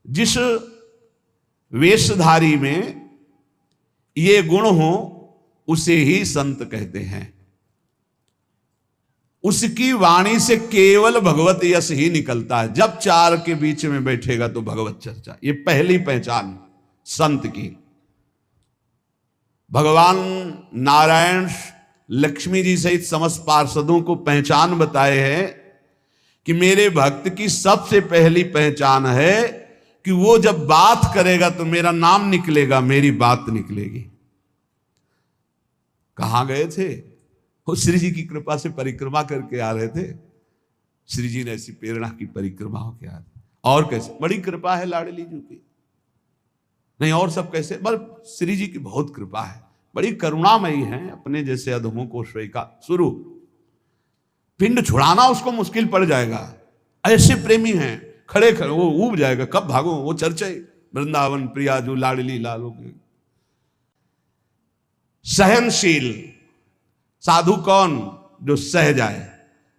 जिस वेशधारी में ये गुण हो उसे ही संत कहते हैं। उसकी वाणी से केवल भगवत यश ही निकलता है। जब चार के बीच में बैठेगा तो भगवत चर्चा, ये पहली पहचान संत की। भगवान नारायण लक्ष्मी जी सहित समस्त पार्षदों को पहचान बताए हैं कि मेरे भक्त की सबसे पहली पहचान है कि वो जब बात करेगा तो मेरा नाम निकलेगा, मेरी बात निकलेगी। कहां गए थे वो? श्री जी की कृपा से परिक्रमा करके आ रहे थे। श्री जी ने ऐसी प्रेरणा की परिक्रमा होके आ रहे। और कैसे बड़ी कृपा है लाडली जी की, नहीं और सब कैसे, बस श्री जी की बहुत कृपा है, बड़ी करुणामयी है। अपने जैसे अधमों को स्वीकार शुरू पिंड छुड़ाना उसको मुश्किल पड़ जाएगा। ऐसे प्रेमी हैं, खड़े खड़े वो ऊब जाएगा, कब भागो। वो चर्चे वृंदावन प्रिया जो लाडली लालो के। सहनशील साधु कौन? जो सह जाए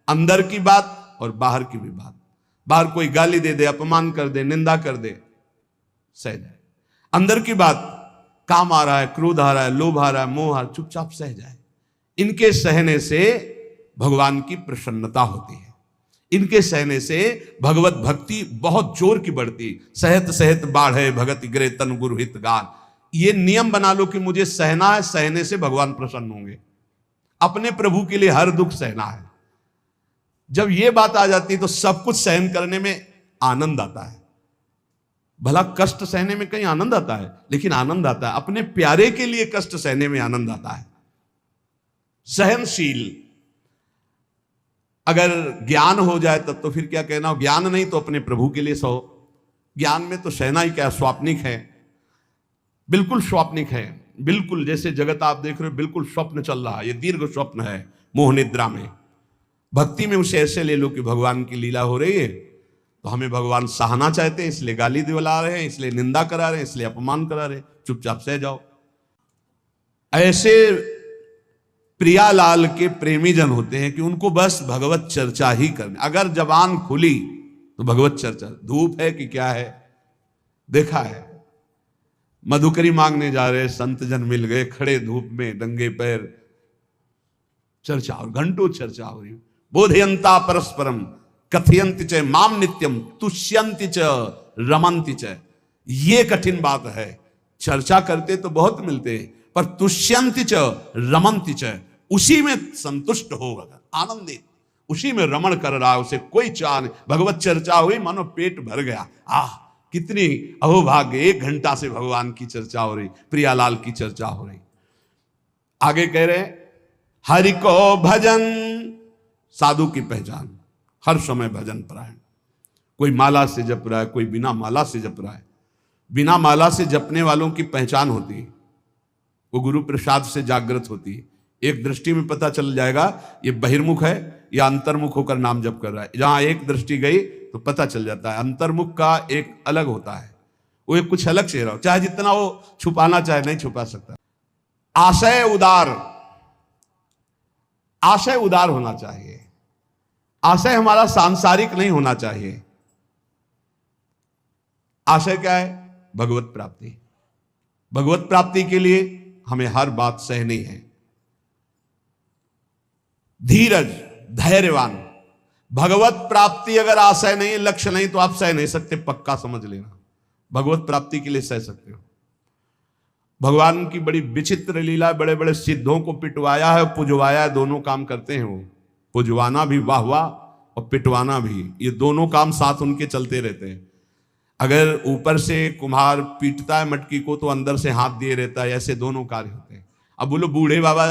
अंदर की बात और बाहर की भी बात। बाहर कोई गाली दे दे, अपमान कर दे, निंदा कर दे, सह जाए। अंदर की बात, काम आ रहा है, क्रोध आ रहा है, लोभ आ रहा है, मोह आ रहा है, चुपचाप सह जाए। इनके सहने से भगवान की प्रसन्नता होती है। इनके सहने से भगवत भक्ति बहुत जोर की बढ़ती। सहत सहत बाढ़े भगत गिरे तन गुरु हित गान। ये नियम बना लो कि मुझे सहना है, सहने से भगवान प्रसन्न होंगे। अपने प्रभु के लिए हर दुख सहना है। जब ये बात आ जाती है तो सब कुछ सहन करने में आनंद आता है। भला कष्ट सहने में कहीं आनंद आता है, लेकिन आनंद आता है अपने प्यारे के लिए कष्ट सहने में आनंद आता है। सहनशील। अगर ज्ञान हो जाए तब तो फिर क्या कहना, ज्ञान नहीं तो अपने प्रभु के लिए सहो। ज्ञान में तो सहना ही क्या, स्वाप्निक है, बिल्कुल स्वाप्निक है। बिल्कुल जैसे जगत आप देख रहे हो बिल्कुल स्वप्न चल रहा है, ये दीर्घ स्वप्न है मोह निद्रा में। भक्ति में उसे ऐसे ले लो कि भगवान की लीला हो रही है तो हमें भगवान सहाना चाहते हैं, इसलिए गाली दिला रहे हैं, इसलिए निंदा करा रहे हैं, इसलिए अपमान करा रहे हैं, चुपचाप सह जाओ। ऐसे प्रियालाल के प्रेमी जन होते हैं कि उनको बस भगवत चर्चा ही करनी। अगर जबान खुली तो भगवत चर्चा। धूप है कि क्या है, देखा है मधुकरी मांगने जा रहे संत जन मिल गए, खड़े धूप में नंगे पैर, चर्चा और घंटों चर्चा हो रही। बोधयंता परस्परम कथयंति च माम नित्यम तुष्यंति च रमंति च। ये कठिन बात है। चर्चा करते तो बहुत मिलते हैं, पर तुष्यंति च रमंति च, उसी में संतुष्ट होगा, आनंदित, उसी में रमण कर रहा है, उसे कोई चाह नहीं। भगवत चर्चा हुई मानो पेट भर गया। कितनी अहोभाग्य, 1 घंटा से भगवान की चर्चा हो रही, प्रियालाल की चर्चा हो रही। आगे कह रहे हरि को भजन। साधु की पहचान हर समय भजन परायण। कोई माला से जप रहा है, कोई बिना माला से जप रहा है। बिना माला से जपने वालों की पहचान होती है, वो गुरु प्रसाद से जागृत होती है। एक दृष्टि में पता चल जाएगा ये बहिर्मुख है या अंतर्मुख होकर नाम जप कर रहा है। जहां एक दृष्टि गई तो पता चल जाता है। अंतर्मुख का एक अलग होता है, वो एक कुछ अलग चेहरा हो, चाहे जितना वो छुपाना चाहे नहीं छुपा सकता। आशय उदार। आशय उदार होना चाहिए। आशय हमारा सांसारिक नहीं होना चाहिए। आशय क्या है? भगवत प्राप्ति। भगवत प्राप्ति के लिए हमें हर बात सहनी है। धीरज, धैर्यवान। भगवत प्राप्ति अगर आशय नहीं, लक्ष्य नहीं तो आप सह नहीं सकते, पक्का समझ लेना। भगवत प्राप्ति के लिए सह सकते हो। भगवान की बड़ी विचित्र लीला, बड़े बड़े सिद्धों को पिटवाया है, पुजवाया है, दोनों काम करते हैं वो। पुजवाना भी वाह वाह और पिटवाना भी, ये दोनों काम साथ उनके चलते रहते हैं। अगर ऊपर से कुम्हार पीटता है मटकी को तो अंदर से हाथ दिए रहता है, ऐसे दोनों कार्य होते हैं। अब बोलो बूढ़े बाबा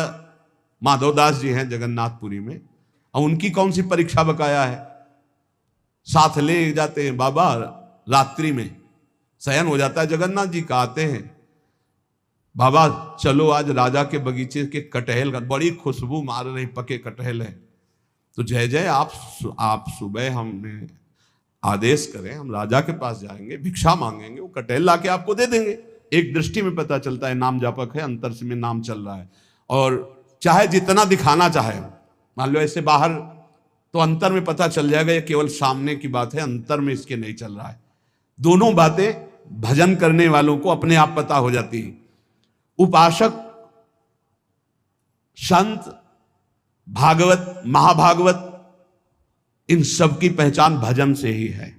माधवदास जी हैं जगन्नाथपुरी में, और उनकी कौन सी परीक्षा बकाया है? साथ ले जाते हैं बाबा, रात्रि में शयन हो जाता है जगन्नाथ जी का, आते हैं बाबा चलो आज राजा के बगीचे के कटहल का, बड़ी खुशबू मार रही, पके कटहल है, तो जय जय आप सुबह हमें आदेश करें, हम राजा के पास जाएंगे, भिक्षा मांगेंगे, वो कटहल लाके आपको दे देंगे। एक दृष्टि में पता चलता है नाम जापक है, अंतर से में नाम चल रहा है। और चाहे जितना दिखाना चाहे, मान लो ऐसे बाहर तो अंतर में पता चल जाएगा ये केवल सामने की बात है, अंतर में इसके नहीं चल रहा है। दोनों बातें भजन करने वालों को अपने आप पता हो जाती है। उपासक, संत, भागवत, महाभागवत, इन सब की पहचान भजन से ही है।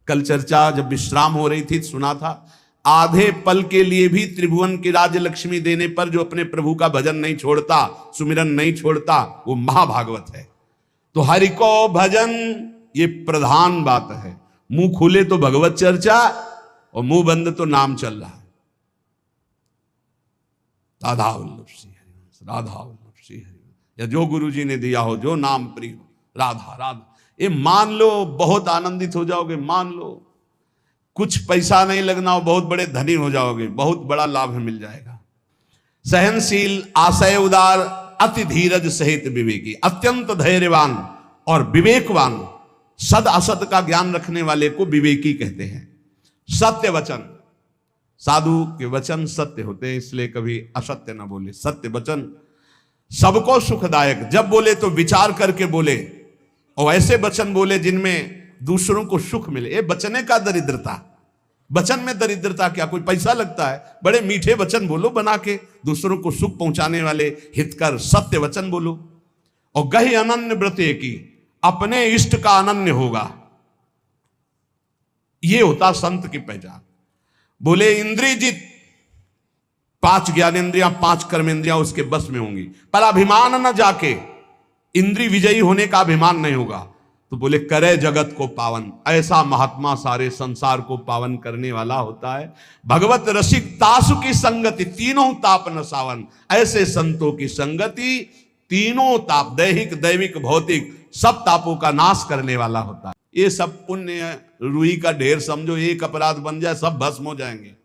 कल चर्चा जब विश्राम हो रही थी सुना था, आधे पल के लिए भी त्रिभुवन की राज्य लक्ष्मी देने पर जो अपने प्रभु का भजन नहीं छोड़ता, सुमिरन नहीं छोड़ता, वो महाभागवत है। तो हरि को भजन ये प्रधान बात है। मुंह खुले तो भगवत चर्चा और मुंह बंद तो नाम चल रहा है। राधा वल्लभ श्री हरिवंश, राधा वल्लभ श्री हरिवंश, या जो गुरु जी ने दिया हो, जो नाम प्रिय हो, राधा राधा, ये मान लो, बहुत आनंदित हो जाओगे। मान लो कुछ पैसा नहीं लगना हो, बहुत बड़े धनी हो जाओगे, बहुत बड़ा लाभ मिल जाएगा। सहनशील, आशय उदार, अति धीरज सहित विवेकी, अत्यंत धैर्यवान और विवेकवान, सद असत का ज्ञान रखने वाले को विवेकी कहते हैं। सत्य वचन, साधु के वचन सत्य होते हैं, इसलिए कभी असत्य ना बोले। सत्य वचन सबको सुखदायक, जब बोले तो विचार करके बोले, और ऐसे वचन बोले जिनमें दूसरों को सुख मिले। ये बचने का दरिद्रता, वचन में दरिद्रता क्या, कोई पैसा लगता है? बड़े मीठे वचन बोलो बना के, दूसरों को सुख पहुंचाने वाले हितकर सत्य वचन बोलो। और गहि अनन्य व्रत की, अपने इष्ट का अनन्य होगा, ये होता संत की पहचान। बोले इंद्रियजित, 5 ज्ञानेंद्रियां 5 कर्मेंद्रियां उसके बस में होंगी, पर अभिमान न जाके, इंद्रिय विजयी होने का अभिमान नहीं होगा। तो बोले करे जगत को पावन, ऐसा महात्मा सारे संसार को पावन करने वाला होता है। भगवत रसिक तासु की संगति, तीनों ताप न सावन, ऐसे संतों की संगति तीनों ताप, दैहिक दैविक भौतिक सब तापों का नाश करने वाला होता है। ये सब पुण्य रुई का ढेर समझो, एक अपराध बन जाए सब भस्म हो जाएंगे।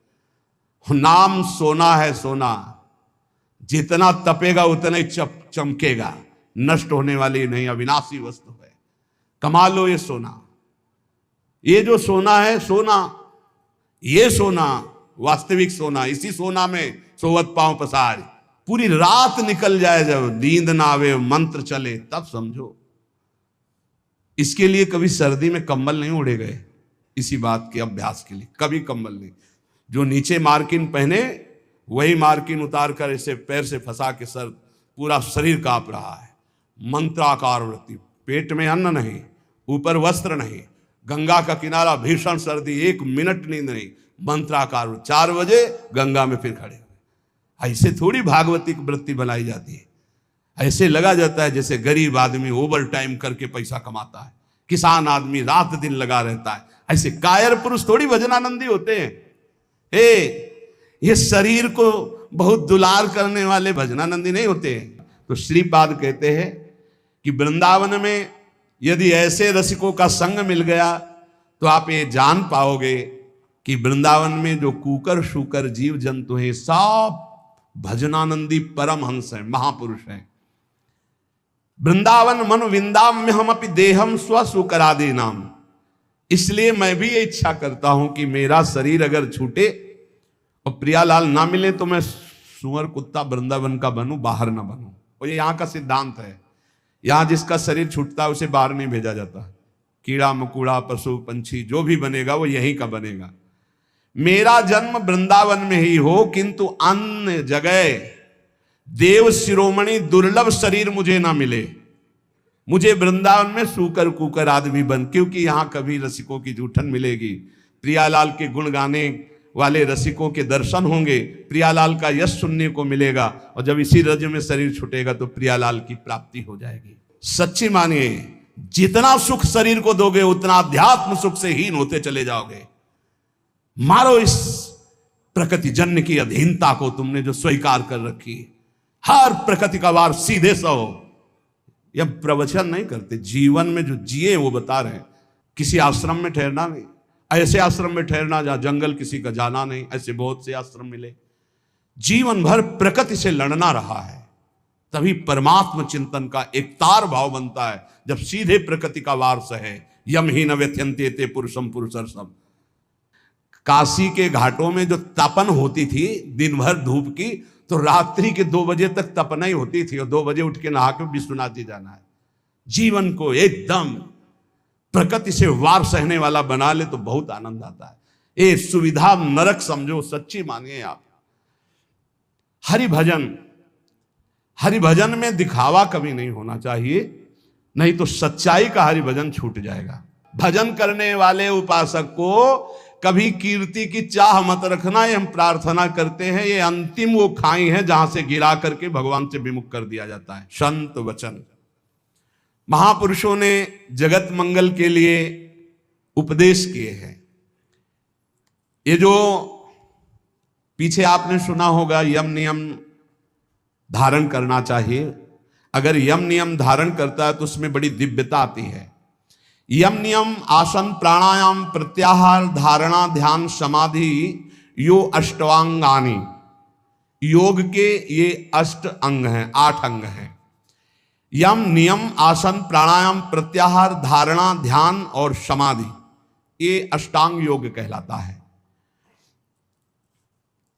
नाम सोना है, सोना जितना तपेगा उतना ही चमकेगा, नष्ट होने वाली नहीं, अविनाशी वस्तु है। कमा लो ये सोना, ये जो सोना है, सोना, ये सोना वास्तविक सोना, इसी सोना में सोवत पांव पसार, पूरी रात निकल जाए, जब नींद ना आवे, मंत्र चले, तब समझो। इसके लिए कभी सर्दी में कंबल नहीं उड़े गए, इसी बात के अभ्यास के लिए कभी कंबल नहीं। जो नीचे मार्किन पहने वही मार्किन उतार कर इसे पैर से फंसा के सर, पूरा शरीर कांप रहा है। मंत्राकार वृत्ति, पेट में अन्न नहीं, ऊपर वस्त्र नहीं, गंगा का किनारा, भीषण सर्दी, 1 मिनट नींद नहीं, मंत्राकार। 4 बजे गंगा में फिर खड़े हुए। ऐसे थोड़ी भागवतिक वृत्ति बनाई जाती है। ऐसे लगा जाता है जैसे गरीब आदमी ओवर टाइम करके पैसा कमाता है, किसान आदमी रात दिन लगा रहता है। ऐसे कायर पुरुष थोड़ी भजनानंदी होते हैं। ये शरीर को बहुत दुलार करने वाले भजनानंदी नहीं होते हैं। तो श्रीपाद कहते हैं कि वृंदावन में यदि ऐसे रसिकों का संग मिल गया तो आप ये जान पाओगे कि वृंदावन में जो कूकर शूकर जीव जंतु हैं सब भजनानंदी परमहंस हैं, महापुरुष हैं। वृंदावन मनु विंदाम्य हम अपि देहम स्वसुकरादि नाम। इसलिए मैं भी ये इच्छा करता हूं कि मेरा शरीर अगर छूटे और प्रियालाल ना मिले तो मैं सुअर कुत्ता वृंदावन का बनूं, बाहर ना बनूं। और ये यहाँ का सिद्धांत है। यहाँ जिसका शरीर छूटता है उसे बाहर नहीं भेजा जाता। कीड़ा मकुड़ा पशु पंछी जो भी बनेगा वो यहीं का बनेगा। मेरा जन्म वृंदावन में ही हो, किंतु अन्य जगह देव शिरोमणि दुर्लभ शरीर मुझे ना मिले। मुझे वृंदावन में सूकर कुकर आदमी बन, क्योंकि यहाँ कभी रसिकों की जूठन मिलेगी, प्रियालाल के गुण गाने वाले रसिकों के दर्शन होंगे, प्रियालाल का यश सुनने को मिलेगा, और जब इसी रज में शरीर छूटेगा तो प्रियालाल की प्राप्ति हो जाएगी। सच्ची मानिए, जितना सुख शरीर को दोगे उतना अध्यात्म सुख से हीन होते चले जाओगे। मारो इस प्रकृति जन्य की अधीनता को, तुमने जो स्वीकार कर रखी। हर प्रकृति का वार सीधे सहो। यह प्रवचन नहीं करते, जीवन में जो जिए वो बता रहे हैं। किसी आश्रम में ठहरना नहीं, ऐसे आश्रम में ठहरना जहां जंगल किसी का जाना नहीं, ऐसे बहुत से आश्रम मिले। जीवन भर प्रकृति से लड़ना रहा है, तभी परमात्म चिंतन का एक तार भाव बनता है। जब सीधे प्रकृति का वार सहे, यम ही न व्यथ्यन्ते ते पुरुषम पुरुषर्षम। काशी के घाटों में जो तपन होती थी दिन भर धूप की, तो रात्रि के 2 बजे तक तपना ही होती थी, और 2 बजे उठ के नहा के विश्वनाथ जी जाना है। जीवन को एकदम प्रकृति से वार सहने वाला बना ले तो बहुत आनंद आता है। ये सुविधा नरक समझो, सच्ची मानिए आप। हरि भजन में दिखावा कभी नहीं होना चाहिए, नहीं तो सच्चाई का हरि भजन छूट जाएगा। भजन करने वाले उपासक को कभी कीर्ति की चाह मत रखना, ये हम प्रार्थना करते हैं, ये अंतिम वो खाई है जहां से गिरा करके भगवान से विमुख कर दिया जाता है। संत वचन, महापुरुषों ने जगत मंगल के लिए उपदेश किए हैं। ये जो पीछे आपने सुना होगा यम नियम धारण करना चाहिए, अगर यम नियम धारण करता है तो उसमें बड़ी दिव्यता आती है। यम नियम आसन प्राणायाम प्रत्याहार धारणा ध्यान समाधि यो अष्टांगानी, योग के ये 8 अंग हैं, 8 अंग हैं। यम नियम आसन प्राणायाम प्रत्याहार धारणा ध्यान और समाधि, ये अष्टांग योग कहलाता है।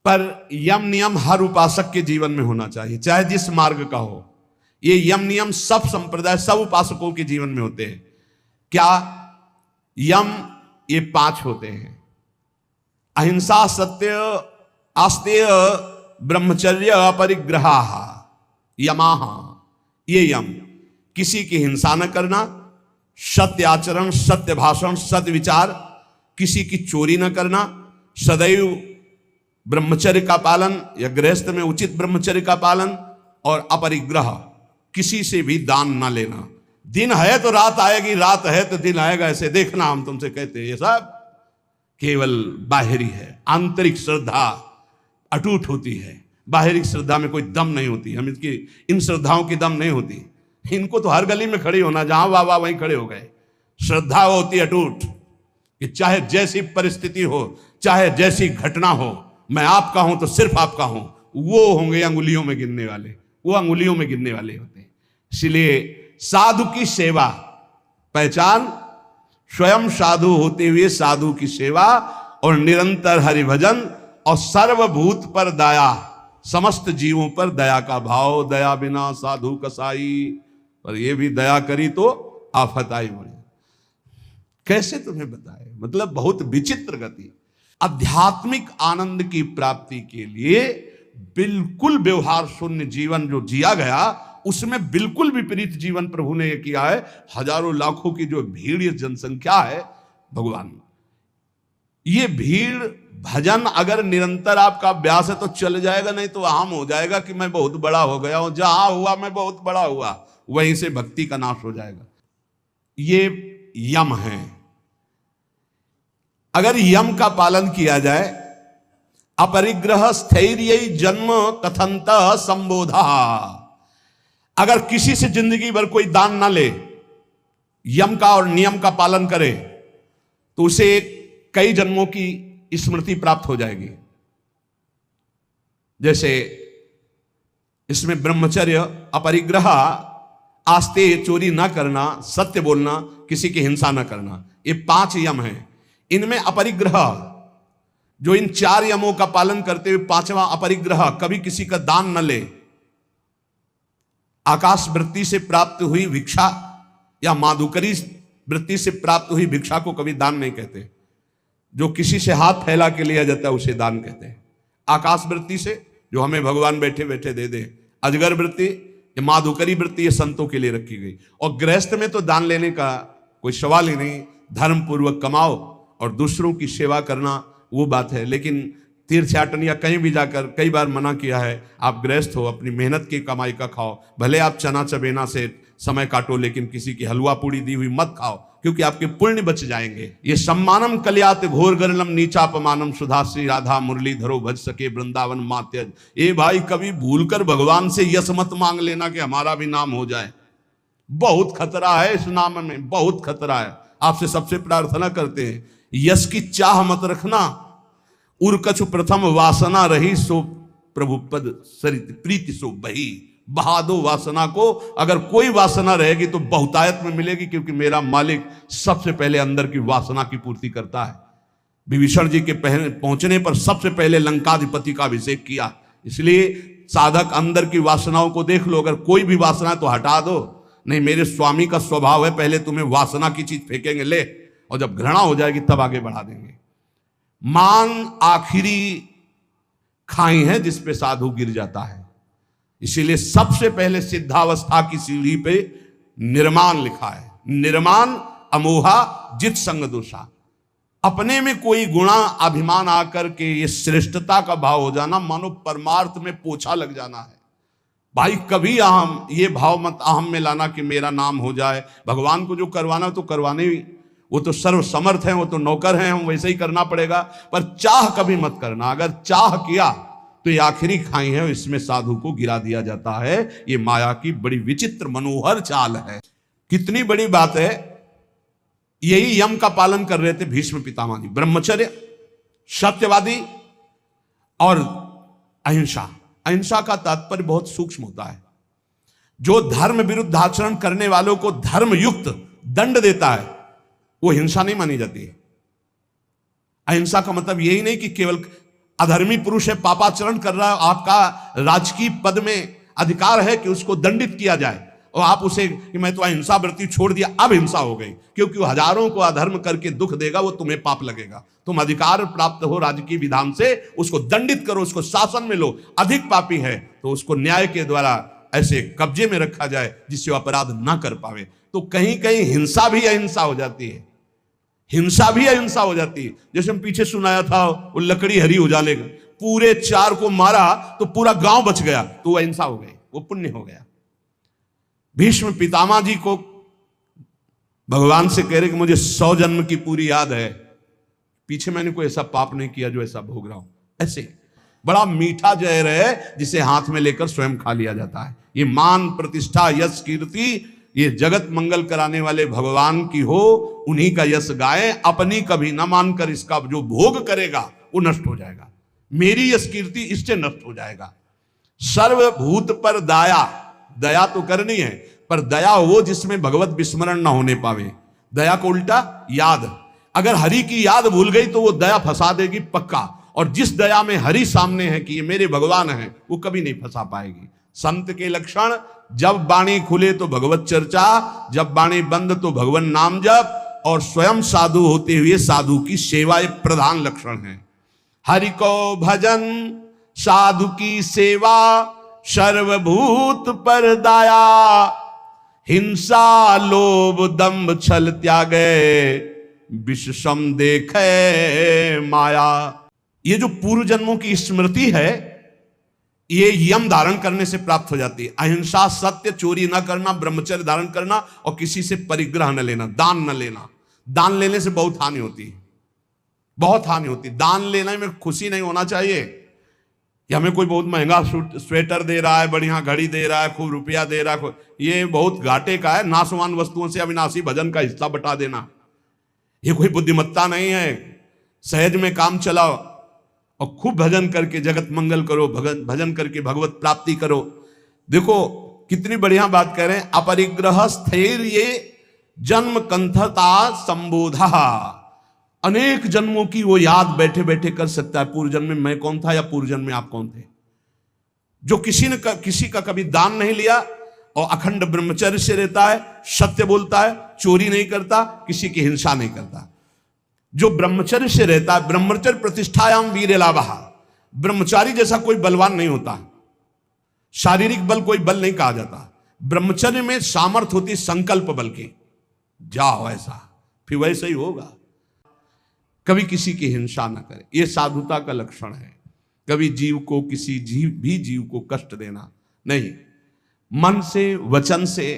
पर यम नियम हर उपासक के जीवन में होना चाहिए, चाहे जिस मार्ग का हो। ये यम नियम सब संप्रदाय सब उपासकों के जीवन में होते हैं। क्या यम? ये 5 होते हैं। अहिंसा सत्य आस्तेय ब्रह्मचर्य अपरिग्रहा यमाह, ये यम। किसी की हिंसा न करना, सत्य आचरण, सत्य भाषण, सत्य विचार, किसी की चोरी न करना, सदैव ब्रह्मचर्य का पालन या गृहस्थ में उचित ब्रह्मचर्य का पालन, और अपरिग्रह, किसी से भी दान ना लेना। दिन है तो रात आएगी, रात है तो दिन आएगा, ऐसे देखना हम तुमसे कहते हैं। ये सब केवल बाहरी है। आंतरिक श्रद्धा अटूट होती है, बाहरी श्रद्धा में कोई दम नहीं होती। हम इसकी इन श्रद्धाओं की दम नहीं होती। इनको तो हर गली में खड़ी होना, जहां वाह वहीं खड़े हो गए। श्रद्धा होती अटूट कि चाहे जैसी परिस्थिति हो, चाहे जैसी घटना हो, मैं आपका हूं तो सिर्फ आपका हूं। वो होंगे अंगुलियों में गिनने वाले, वो अंगुलियों में गिनने वाले होते हैं। इसलिए साधु की सेवा पहचान, स्वयं साधु होते हुए साधु की सेवा, और निरंतर हरिभजन, और सर्वभूत पर दया, समस्त जीवों पर दया का भाव। दया बिना साधु कसाई, पर ये भी दया करी तो आफत आई बड़ी। कैसे तुम्हें बताए, मतलब बहुत विचित्र गति। आध्यात्मिक आनंद की प्राप्ति के लिए बिल्कुल व्यवहार शून्य जीवन जो जिया गया, उसमें बिल्कुल विपरीत जीवन प्रभु ने किया है। हजारों लाखों की जो भीड़, ये जनसंख्या है भगवान, ये भीड़ भजन अगर निरंतर आपका अभ्यास है तो चल जाएगा, नहीं तो आम हो जाएगा कि मैं बहुत बड़ा हो गया हूं, जहां हुआ मैं बहुत बड़ा हुआ, वहीं से भक्ति का नाश हो जाएगा। ये यम है। अगर यम का पालन किया जाए, अपरिग्रह स्थैर्य जन्म कथंत संबोधा, अगर किसी से जिंदगी भर कोई दान ना ले, यम का और नियम का पालन करे, तो उसे कई जन्मों की स्मृति प्राप्त हो जाएगी। जैसे इसमें ब्रह्मचर्य, अपरिग्रह, आस्ते, चोरी ना करना, सत्य बोलना, किसी की हिंसा ना करना, ये 5 यम हैं। इनमें अपरिग्रह, जो इन 4 यमों का पालन करते हुए 5वां अपरिग्रह, कभी किसी का दान न ले, आकाश वृत्ति से प्राप्त हुई भिक्षा या माधुकरी वृत्ति से प्राप्त हुई भिक्षा को कभी दान नहीं कहते। जो किसी से हाथ फैला के लिया जाता है उसे दान कहते हैं। आकाश वृत्ति से जो हमें भगवान बैठे बैठे दे दे, अजगर वृत्ति, ये माधुकरी वृत्ति, ये संतों के लिए रखी गई। और गृहस्थ में तो दान लेने का कोई सवाल ही नहीं, धर्म पूर्वक कमाओ और दूसरों की सेवा करना वो बात है। लेकिन तीर्थयाटन या कहीं भी जाकर कई बार मना किया है, आप गृहस्थ हो, अपनी मेहनत की कमाई का खाओ, भले आप चना चबेना से समय काटो, लेकिन किसी की हलवा पूड़ी दी हुई मत खाओ, क्योंकि आपके पुण्य बच जाएंगे। ये सम्मानम कल्यात घोर गरलम नीचापमानम सुधा श्री राधा मुरली धरो भज सके वृंदावन मात्यज। ए भाई, कभी भूलकर भगवान से यश मत मांग लेना कि हमारा भी नाम हो जाए। बहुत खतरा है इस नाम में, बहुत खतरा है। आपसे सबसे प्रार्थना करते हैं, यश की चाह मत रखना। उर्कछु प्रथम वासना रही सो प्रभु पद सरित प्रीति सो बही। बहा दो वासना को। अगर कोई वासना रहेगी तो बहुतायत में मिलेगी, क्योंकि मेरा मालिक सबसे पहले अंदर की वासना की पूर्ति करता है। विभीषण जी के पहुंचने पर सबसे पहले लंकाधिपति का अभिषेक किया। इसलिए साधक अंदर की वासनाओं को देख लो, अगर कोई भी वासना तो हटा दो। नहीं, मेरे स्वामी का स्वभाव है, पहले तुम्हें वासना की चीज फेंकेंगे ले, और जब घृणा हो जाएगी तब आगे बढ़ा देंगे। मान आखिरी खाई है जिस पे साधु गिर जाता है। इसीलिए सबसे पहले सिद्धावस्था की सीढ़ी पे निर्माण लिखा है। निर्माण अमोहा जित संग दोषा। अपने में कोई गुणा अभिमान आकर के ये श्रेष्ठता का भाव हो जाना, मानो परमार्थ में पोछा लग जाना है। भाई कभी अहम, ये भाव मत अहम में लाना कि मेरा नाम हो जाए। भगवान को जो करवाना तो करवाने ही, वो तो सर्व समर्थ हैं, वो तो नौकर हैं, हम वैसे ही करना पड़ेगा। पर चाह कभी मत करना। अगर चाह किया तो ये आखिरी खाई है, इसमें साधु को गिरा दिया जाता है। ये माया की बड़ी विचित्र मनोहर चाल है। कितनी बड़ी बात है। यही यम का पालन कर रहे थे भीष्म पितामह जी। ब्रह्मचर्य, सत्यवादी और अहिंसा। अहिंसा का तात्पर्य बहुत सूक्ष्म होता है। जो धर्म विरुद्ध आचरण करने वालों को धर्मयुक्त दंड देता है, वो हिंसा नहीं मानी जाती है। अहिंसा का मतलब यही नहीं कि केवल अधर्मी पुरुष है, पापाचरण कर रहा है, आपका राजकीय पद में अधिकार है कि उसको दंडित किया जाए और आप उसे कि मैं तो अहिंसा व्रती छोड़ दिया, अब हिंसा हो गई। क्योंकि वो हजारों को अधर्म करके दुख देगा, वो तुम्हें पाप लगेगा। तुम अधिकार प्राप्त हो राजकीय विधान से, उसको दंडित करो, उसको शासन में लो। अधिक पापी है तो उसको न्याय के द्वारा ऐसे कब्जे में रखा जाए जिससे अपराध ना कर पावे। तो कहीं कहीं हिंसा भी अहिंसा हो जाती है। हिंसा भी अहिंसा हो जाती है। जैसे हम पीछे सुनाया था, वो लकड़ी हरी उजाले का, पूरे 4 को मारा तो पूरा गांव बच गया, तो वो अहिंसा हो गई, वो पुण्य हो गया। भीष्म पितामह जी को भगवान से कह रहे कि मुझे 100 जन्म की पूरी याद है, पीछे मैंने कोई ऐसा पाप नहीं किया जो ऐसा भोग रहा हूं। ऐसे बड़ा मीठा जहर है जिसे हाथ में लेकर स्वयं खा लिया जाता है। ये मान, प्रतिष्ठा, यश, कीर्ति, ये जगत मंगल कराने वाले भगवान की हो, उन्हीं का यश गाएं। अपनी कभी न मानकर इसका जो भोग करेगा वो नष्ट हो जाएगा। मेरी यश कीर्ति इससे नष्ट हो जाएगा। सर्वभूत पर दया, दया तो करनी है, पर दया वो जिसमें भगवत विस्मरण ना होने पावे। दया को उल्टा याद, अगर हरि की याद भूल गई तो वो दया फंसा देगी पक्का। और जिस दया में हरि सामने है कि ये मेरे भगवान हैं, वो कभी नहीं फंसा पाएगी। संत के लक्षण, जब वाणी खुले तो भगवत चर्चा, जब वाणी बंद तो भगवान नाम जप, और स्वयं साधु होते हुए साधु की सेवा एक प्रधान लक्षण है। हरि को भजन, साधु की सेवा, सर्वभूत पर दया, हिंसा लोभ दंभ छल त्यागे, विषम देखे माया। ये जो पूर्व जन्मों की स्मृति है, ये यम धारण करने से प्राप्त हो जाती है। अहिंसा, सत्य, चोरी न करना, ब्रह्मचर्य धारण करना और किसी से परिग्रह न लेना, दान न लेना। दान लेने से बहुत हानि होती है, बहुत हानि होती है। दान लेने में खुशी नहीं होना चाहिए कि हमें कोई बहुत महंगा स्वेटर दे रहा है, बढ़िया घड़ी दे रहा है, खूब रुपया दे रहा है, ये बहुत घाटे का है। नाशवान वस्तुओं से अविनाशी भजन का हिस्सा बटा देना, ये कोई बुद्धिमत्ता नहीं है। सहज में काम चलाओ और खूब भजन करके जगत मंगल करो, भजन करके भगवत प्राप्ति करो। देखो कितनी बढ़िया बात कह रहे हैं। अपरिग्रह स्थैर्य जन्म कंथता संबोधा। अनेक जन्मों की वो याद बैठे बैठे कर सकता है। पूर्व जन्म में मैं कौन था या पूर्व जन्म में आप कौन थे। जो किसी का कभी दान नहीं लिया और अखंड ब्रह्मचर्य से रहता है, सत्य बोलता है, चोरी नहीं करता, किसी की हिंसा नहीं करता। जो ब्रह्मचर्य से रहता है, ब्रह्मचर्य प्रतिष्ठायाम वीर लाभः। ब्रह्मचारी जैसा कोई बलवान नहीं होता। शारीरिक बल कोई बल नहीं कहा जाता। ब्रह्मचर्य में सामर्थ्य होती संकल्प बल की। जाओ ऐसा, फिर वैसे ही होगा। कभी किसी की हिंसा न करे, यह साधुता का लक्षण है। कभी जीव को, किसी जीव को कष्ट देना नहीं। मन से, वचन से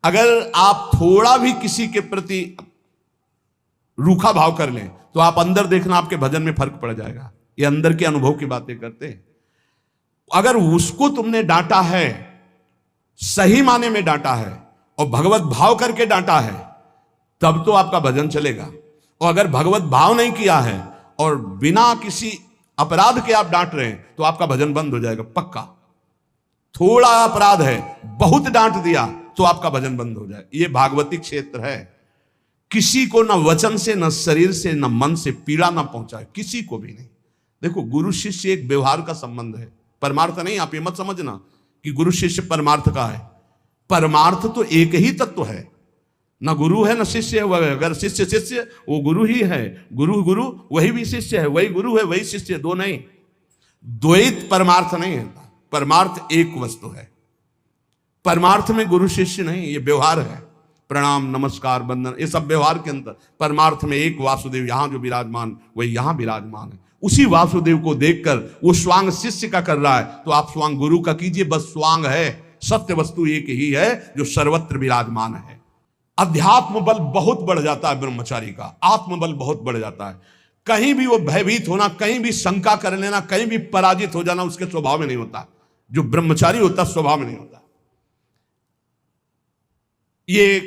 अगर आप थोड़ा भी किसी के प्रति रूखा भाव कर लें तो आप अंदर देखना, आपके भजन में फर्क पड़ जाएगा। ये अंदर के अनुभव की बातें करते हैं। अगर उसको तुमने डांटा है, सही माने में डांटा है और भगवत भाव करके डांटा है, तब तो आपका भजन चलेगा। और अगर भगवत भाव नहीं किया है और बिना किसी अपराध के आप डांट रहे हैं, तो आपका भजन बंद हो जाएगा पक्का। थोड़ा अपराध है, बहुत डांट दिया तो आपका भजन बंद हो जाए। ये भागवती क्षेत्र है। किसी को न वचन से, न शरीर से, न मन से पीड़ा न पहुंचाए, किसी को भी नहीं। देखो, गुरु शिष्य एक व्यवहार का संबंध है, परमार्थ नहीं। आप ये मत समझना कि गुरु शिष्य परमार्थ का है। परमार्थ तो एक ही तत्व है। ना गुरु है ना शिष्य है। अगर शिष्य शिष्य वो गुरु ही है, गुरु गुरु वही भी शिष्य है, वही गुरु है वही शिष्य, दो नहीं। द्वैत परमार्थ नहीं है, परमार्थ एक वस्तु है। परमार्थ में गुरु शिष्य नहीं, ये व्यवहार है, प्रणाम नमस्कार वंदन, ये सब व्यवहार के अंदर। परमार्थ में एक वासुदेव यहां जो विराजमान वही यहां विराजमान है। उसी वासुदेव को देखकर वो स्वांग शिष्य का कर रहा है, तो आप स्वांग गुरु का कीजिए। बस स्वांग है, सत्य वस्तु एक ही है जो सर्वत्र विराजमान है। अध्यात्म बल बहुत बढ़ जाता है ब्रह्मचारी का, आत्मबल बहुत बढ़ जाता है। कहीं भी वो भयभीत होना, कहीं भी शंका कर लेना, कहीं भी पराजित हो जाना उसके स्वभाव में नहीं होता। जो ब्रह्मचारी होता स्वभाव में नहीं होता। ये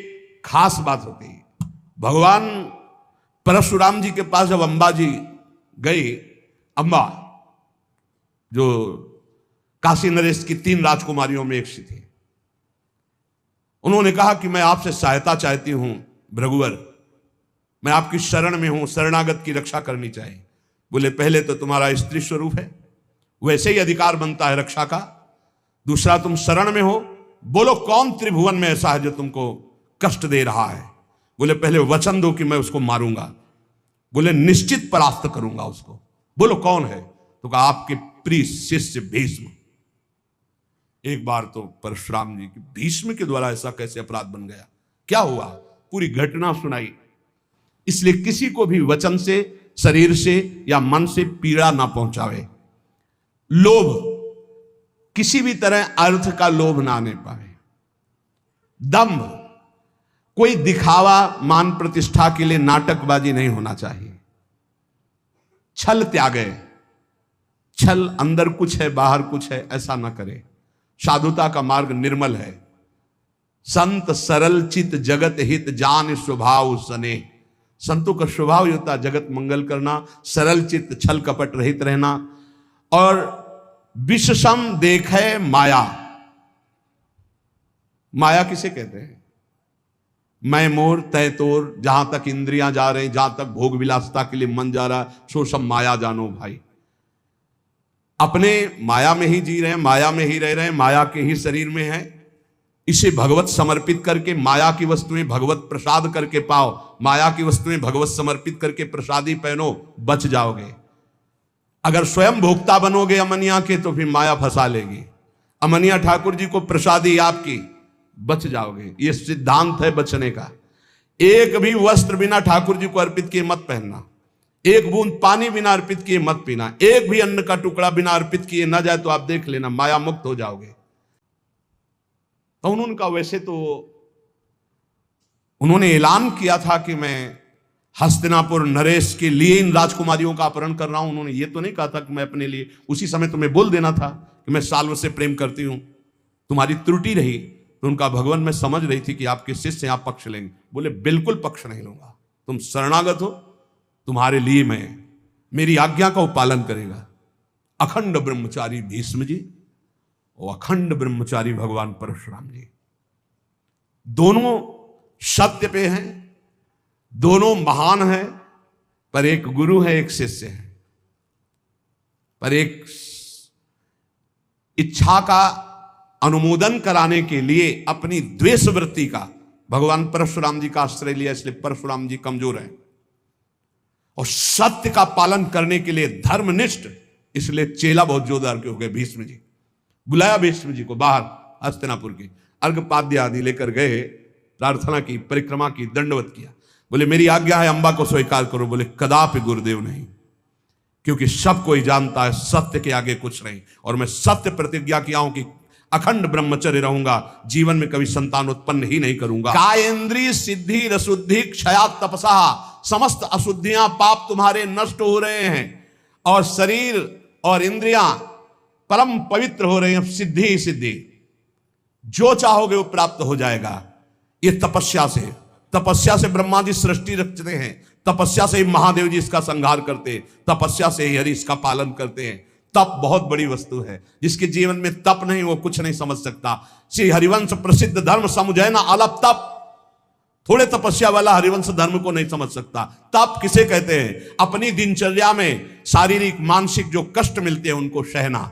खास बात होती है। भगवान परशुराम जी के पास जब अंबा जी गई, अंबा जो काशी नरेश की 3 राजकुमारियों में एक सी थी, उन्होंने कहा कि मैं आपसे सहायता चाहती हूं भृगुवर, मैं आपकी शरण में हूं, शरणागत की रक्षा करनी चाहिए। बोले पहले तो तुम्हारा स्त्री स्वरूप है, वैसे ही अधिकार बनता है रक्षा का। दूसरा तुम शरण में हो, बोलो कौन त्रिभुवन में ऐसा है जो तुमको कष्ट दे रहा है। बोले पहले वचन दो कि मैं उसको मारूंगा। बोले निश्चित परास्त करूंगा उसको। बोलो कौन है? तो कहा आपके प्रिय शिष्य भीष्म। एक बार तो परशुराम जी की भीष्म के द्वारा ऐसा कैसे अपराध बन गया, क्या हुआ, पूरी घटना सुनाई। इसलिए किसी को भी वचन से, शरीर से या मन से पीड़ा ना पहुंचावे। लोभ, किसी भी तरह अर्थ का लोभ ना आने पाए। दंभ, कोई दिखावा मान प्रतिष्ठा के लिए नाटकबाजी नहीं होना चाहिए। छल त्यागे, छल अंदर कुछ है बाहर कुछ है ऐसा ना करे। साधुता का मार्ग निर्मल है। संत सरल चित जगत हित जान स्वभाव सने। संतों का स्वभाव ही होता है जगत मंगल करना, सरल चित्त, छल कपट रहित रहना। और विषसम देखे माया। माया किसे कहते हैं? मैं मोर तय तोर, जहां तक इंद्रियां जा रही, जहां तक भोग विलासता के लिए मन जा रहा, सो सब माया जानो भाई। अपने माया में ही जी रहे हैं, माया में ही रह रहे हैं, माया के ही शरीर में है। इसे भगवत समर्पित करके माया की वस्तुएं भगवत प्रसाद करके पाओ, माया की वस्तुएं भगवत समर्पित करके प्रसादी पहनो, बच जाओगे। अगर स्वयं भोक्ता बनोगे अमनिया के तो फिर माया फंसा लेगी। अमनिया ठाकुर जी को प्रसादी आपकी, बच जाओगे। ये सिद्धांत है बचने का। एक भी वस्त्र बिना ठाकुर जी को अर्पित किए मत पहनना, एक बूंद पानी बिना अर्पित किए मत पीना, एक भी अन्न का टुकड़ा बिना अर्पित किए न जाए तो आप देख लेना माया मुक्त हो जाओगे। तो उनका वैसे तो उन्होंने ऐलान किया था कि मैं हस्तिनापुर नरेश के लिए इन राजकुमारियों का अपहरण कर रहा हूं। उन्होंने ये तो नहीं कहा था कि मैं अपने लिए, उसी समय तुम्हें बोल देना था कि मैं साल्व से प्रेम करती हूं, तुम्हारी त्रुटि रही। तो उनका भगवान मैं समझ रही थी कि आपके शिष्य आप पक्ष लेंगे। बोले बिल्कुल पक्ष नहीं लूंगा, तुम शरणागत हो, तुम्हारे लिए मैं, मेरी आज्ञा का पालन करेगा। अखंड ब्रह्मचारी भीष्म जी और अखंड ब्रह्मचारी भगवान परशुराम जी, दोनों सत्य पे हैं, दोनों महान हैं, पर एक गुरु है एक शिष्य है। पर एक इच्छा का अनुमोदन कराने के लिए अपनी द्वेष वृत्ति का भगवान परशुराम जी का आश्रय लिया, इसलिए परशुराम जी कमजोर हैं। और सत्य का पालन करने के लिए धर्मनिष्ठ, इसलिए चेला बहुत जोरदार के हो गए भीष्म जी। बुलाया भीष्म जी को बाहर हस्तिनापुर के, अर्घपाद्य आदि लेकर गए, प्रार्थना की, परिक्रमा की, दंडवत किया। बोले मेरी आज्ञा है अंबा को स्वीकार करो। बोले कदापि गुरुदेव नहीं, क्योंकि सब कोई जानता है सत्य के आगे कुछ नहीं, और मैं सत्य प्रतिज्ञा किया हूं कि अखंड ब्रह्मचर्य रहूंगा, जीवन में कभी संतान उत्पन्न ही नहीं करूंगा। कायेंद्रिय सिद्धि रसुद्धि क्षया तपसा, समस्त अशुद्धियां पाप तुम्हारे नष्ट हो रहे हैं और शरीर और इंद्रियां परम पवित्र हो रहे हैं। सिद्धि ही सिद्धि, जो चाहोगे वो प्राप्त हो जाएगा। ये तपस्या से ब्रह्मा जी सृष्टि रचते हैं, तपस्या से ही महादेव जी इसका संहार करते हैं, तपस्या से ही हरि इसका पालन करते हैं। तप बहुत बड़ी वस्तु है, जिसके जीवन में तप नहीं वो कुछ नहीं समझ सकता। श्री हरिवंश प्रसिद्ध धर्म समुझे ना अलप तप, थोड़े तपस्या वाला हरिवंश धर्म को नहीं समझ सकता। तप किसे कहते हैं? अपनी दिनचर्या में शारीरिक मानसिक जो कष्ट मिलते हैं उनको सहना।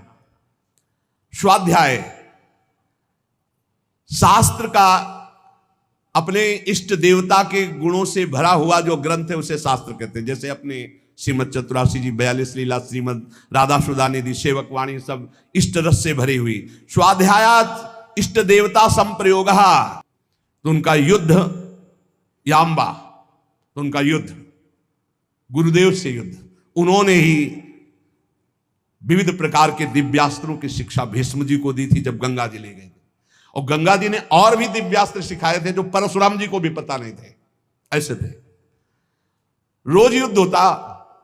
स्वाध्याय, शास्त्र का अपने इष्ट देवता के गुणों से भरा हुआ जो ग्रंथ है उसे शास्त्र कहते हैं। जैसे अपने श्रीमद चतुरासी जी, 42 लीला, श्रीमद राधा सुधानिधि, सेवक वाणी, सब इष्ट रस से भरी हुई। स्वाध्यायात इष्ट देवता संप्रयोग, तो उनका युद्ध यांबा, तो उनका युद्ध गुरुदेव से युद्ध, उन्होंने ही विविध प्रकार के दिव्यास्त्रों की शिक्षा भीष्म जी को दी थी जब गंगा जी ले गए थे। और गंगा जी ने और भी दिव्यास्त्र सिखाए थे जो परशुराम जी को भी पता नहीं थे। ऐसे थे, रोज युद्ध होता,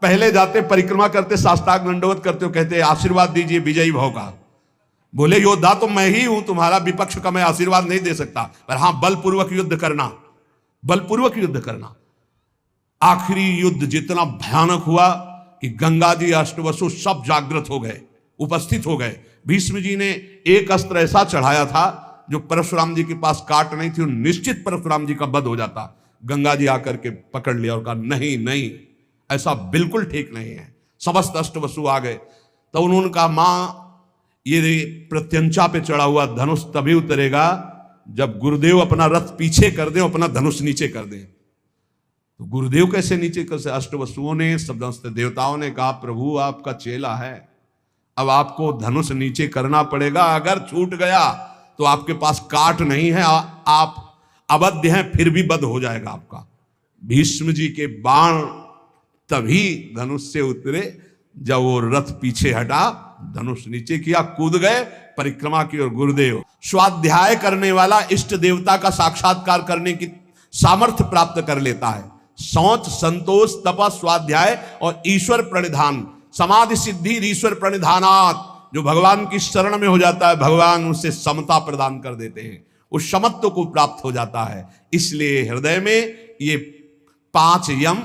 पहले जाते, परिक्रमा करते, साष्टांग दंडवत करते हो, कहते आशीर्वाद दीजिए विजयी भव का। बोले योद्धा तो मैं ही हूं, तुम्हारा विपक्ष का मैं आशीर्वाद नहीं दे सकता, पर हां बलपूर्वक युद्ध करना, बलपूर्वक युद्ध करना। आखिरी युद्ध जितना भयानक हुआ कि गंगा जी, अष्टवसु सब जागृत हो गए, उपस्थित हो गए। भीष्म जी ने एक अस्त्र ऐसा चढ़ाया था जो परशुराम जी के पास काट नहीं थी, निश्चित परशुराम जी का वध हो जाता। गंगा जी आकर के पकड़ लिया और कहा नहीं नहीं, ऐसा बिल्कुल ठीक नहीं है। समस्त अष्टवसु आ गए, तो उन्होंने कहा मां, ये प्रत्यंचा पे चढ़ा हुआ धनुष तभी उतरेगा जब गुरुदेव अपना रथ पीछे कर दें, अपना धनुष नीचे कर दें। तो गुरुदेव कैसे नीचे कर से? अष्टवसुओं ने, समस्त देवताओं ने कहा प्रभु आपका चेला है, अब आपको धनुष नीचे करना पड़ेगा। अगर छूट गया तो आपके पास काट नहीं है, आप अबद्ध हैं, फिर भी बध हो जाएगा आपका। भीष्म जी के बाण तभी धनुष से उतरे जब वो रथ पीछे हटा, धनुष नीचे किया, कूद गए, परिक्रमा की। और गुरुदेव स्वाध्याय करने वाला इष्ट देवता का साक्षात्कार करने की सामर्थ्य प्राप्त कर लेता है। शौच, संतोष, तपस, स्वाध्याय और ईश्वर प्रणिधान, समाधि सिद्धि ईश्वर प्रणिधानात, जो भगवान की शरण में हो जाता है, भगवान उसे समता प्रदान कर देते हैं, उस समत्व को प्राप्त हो जाता है। इसलिए हृदय में ये 5 यम,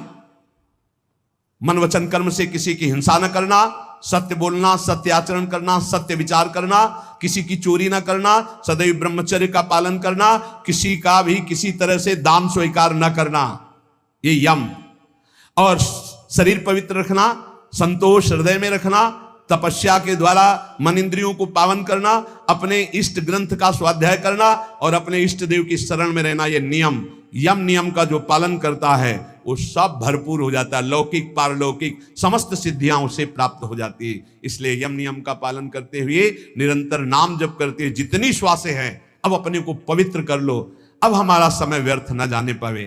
मन वचन कर्म से किसी की हिंसा न करना, सत्य बोलना, सत्य आचरण करना, सत्य विचार करना, किसी की चोरी न करना, सदैव ब्रह्मचर्य का पालन करना, किसी का भी किसी तरह से दान स्वीकार न करना, ये यम। और शरीर पवित्र रखना, संतोष हृदय में रखना, तपस्या के द्वारा मन इंद्रियों को पावन करना, अपने इष्ट ग्रंथ का स्वाध्याय करना और अपने इष्ट देव की शरण में रहना, ये नियम, यम नियम का जो पालन करता है वो सब भरपूर हो जाता है। लौकिक पारलौकिक समस्त सिद्धियां उसे प्राप्त हो जाती है। इसलिए यम नियम का पालन करते हुए निरंतर नाम जप करते हुए जितनी श्वासें हैं, अब अपने को पवित्र कर लो, अब हमारा समय व्यर्थ न जाने पावे।